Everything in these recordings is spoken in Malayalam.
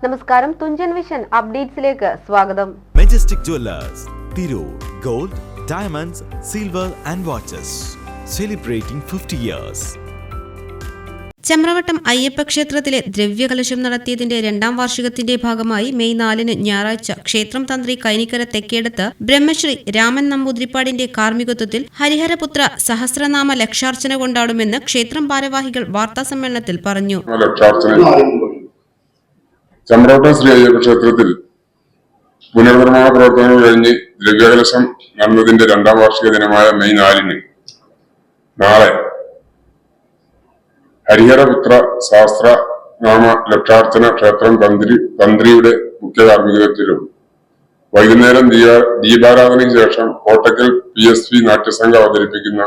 നമസ്കാരം, തുഞ്ചൻ വിഷൻ അപ്ഡേറ്റ്സിലേക്ക് സ്വാഗതം. Majestic Jewellers, Tirur. Gold, diamonds, silver and watches. Celebrating 50 years. Chemravattam Ayyappa ക്ഷേത്രത്തിലെ ദ്രവ്യകലശം നടത്തിയതിന്റെ 2ാം വാർഷികത്തിന്റെ ഭാഗമായി മെയ് 4 ഞായറാഴ്ച ക്ഷേത്രം തന്ത്രി കൈനിക്കര തെക്കേടത്ത് ബ്രഹ്മശ്രീ രാമൻ നമ്പൂതിരിപ്പാടിന്റെ കാർമ്മികത്വത്തിൽ ഹരിഹരപുത്ര സഹസ്രനാമ ലക്ഷാർച്ചന കൊണ്ടാടുമെന്ന് ക്ഷേത്രം ഭാരവാഹികൾ വാർത്താസമ്മേളനത്തിൽ പറഞ്ഞു. ചെമ്രവട്ടം ശ്രീ അയ്യപ്പ ക്ഷേത്രത്തിൽ പുനർനിർമ്മാണ പ്രവർത്തനങ്ങൾ കഴിഞ്ഞ് ദ്രവ്യകലശം നടന്നതിന്റെ 2ാം വാർഷിക ദിനമായ മെയ് 4 നാളെ ഹരിഹരപുത്ര സഹസ്രനാമ ലക്ഷാർച്ചന ക്ഷേത്രം തന്ത്രിയുടെ മുഖ്യ കാർമ്മികത്വത്തിലും വൈകുന്നേരം ദീപാരാധനയ്ക്ക് ശേഷം കോട്ടക്കൽ PSV നാട്യസംഘം അവതരിപ്പിക്കുന്ന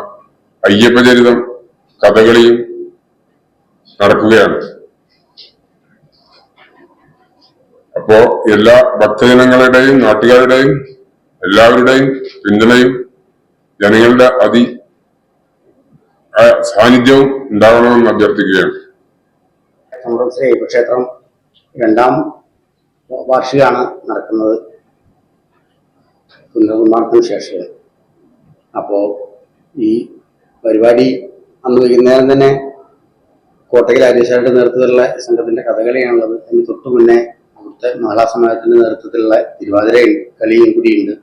അയ്യപ്പചരിതം കഥകളിയും നടക്കുകയാണ്. അപ്പോ എല്ലാ ഭക്തജനങ്ങളുടെയും നാട്ടുകാരുടെയും എല്ലാവരുടെയും പിന്തുണയും ജനങ്ങളുടെ സാന്നിധ്യവും ഉണ്ടാവണമെന്ന് അഭ്യർത്ഥിക്കുകയാണ്. ശ്രീ അയ്യപ്പ ക്ഷേത്രം 2ാം വാർഷികമാണ് നടക്കുന്നത് പുനർനിർമ്മാണത്തിന് ശേഷം. അപ്പോൾ ഈ പരിപാടി അന്ന് വൈകുന്നേരം തന്നെ കോട്ടയിൽ ആര്യശാലയുടെ നേതൃത്വത്തിലുള്ള സംഘത്തിന്റെ കഥകളിയാണുള്ളത്. അതിന് തൊട്ടു മുന്നേ അവിടുത്തെ മഹിളാ സമാജത്തിന്റെ നേതൃത്വത്തിലുള്ള തിരുവാതിര കളിയും കൂടിയുണ്ട്.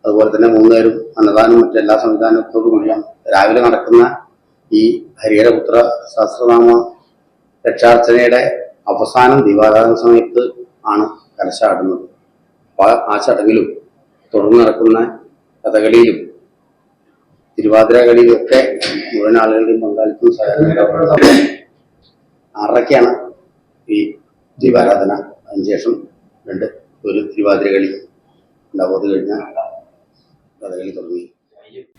അതുപോലെ തന്നെ 3 നേരം അന്നദാനം മറ്റെല്ലാ സംവിധാനത്തോടു കൂടിയാണ് രാവിലെ നടക്കുന്ന ഈ ഹരിഹരപുത്ര സഹസ്രനാമ ലക്ഷാർച്ചനയുടെ അവസാനം ദീപാരാധന സമയത്ത് ആണ് കലശാടുന്നത്. അപ്പോൾ ആ ചടങ്ങിലും തുടർന്ന് നടക്കുന്ന കഥകളിയിലും തിരുവാതിര കളിയിലും ഒക്കെ മുഴുവൻ ആളുകളുടെയും പങ്കാളിത്തം സഹകരണം 6:30 ഈ ദീപാരാധന. അതിനുശേഷം ഒരു തിരുവാതിര കളി ഉണ്ടാവും. അത് കഴിഞ്ഞാൽ കഥകളി തുടങ്ങി.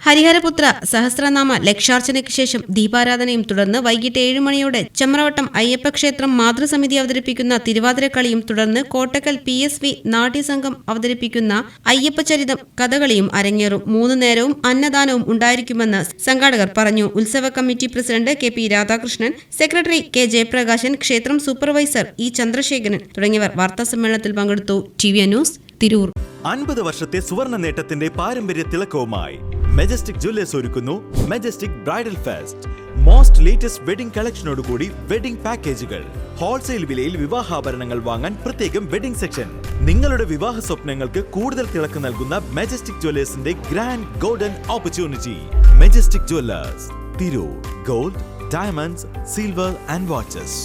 ഹരിഹരപുത്ര സഹസ്രനാമ ലക്ഷാർച്ചനയ്ക്ക് ശേഷം ദീപാരാധനയും തുടർന്ന് വൈകിട്ട് 7 മണിയോടെ ചെമ്രവട്ടം അയ്യപ്പ ക്ഷേത്രം മാതൃസമിതി അവതരിപ്പിക്കുന്ന തിരുവാതിരക്കളിയും തുടർന്ന് കോട്ടക്കൽ PSV നാട്യസംഘം അവതരിപ്പിക്കുന്ന അയ്യപ്പചരിതം കഥകളിയും അരങ്ങേറും. 3 നേരവും അന്നദാനവും ഉണ്ടായിരിക്കുമെന്ന് സംഘാടകർ പറഞ്ഞു. ഉത്സവ committee president KP Radhakrishnan, secretary K Jayaprakashan, ക്ഷേത്രം സൂപ്പർവൈസർ E ചന്ദ്രശേഖരൻ തുടങ്ങിയവർ വാർത്താസമ്മേളനത്തിൽ പങ്കെടുത്തു. TV news, Tirur. 50 വർഷത്തെ സുവർണ നേട്ടത്തിന്റെ പാരമ്പര്യ തിളക്കവുമായി മെജസ്റ്റിക് ജുവല്ലേഴ്സ് ഒരുക്കുന്നു Majestic bridal fest. Most latest wedding കളക്ഷനോടുകൂടി വെഡിംഗ് പാക്കേജുകൾ. ഹോൾസെയിൽ വിലയിൽ വിവാഹാഭരണങ്ങൾ വാങ്ങാൻ പ്രത്യേകം വെഡിംഗ് സെക്ഷൻ. നിങ്ങളുടെ വിവാഹ സ്വപ്നങ്ങൾക്ക് കൂടുതൽ തിളക്കം നൽകുന്ന മെജസ്റ്റിക് ജുവല്ലേഴ്സിന്റെ grand golden opportunity. Majestic Jewellers, Tirur. Gold, diamonds, silver and watches.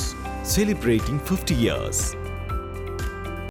Celebrating 50 years.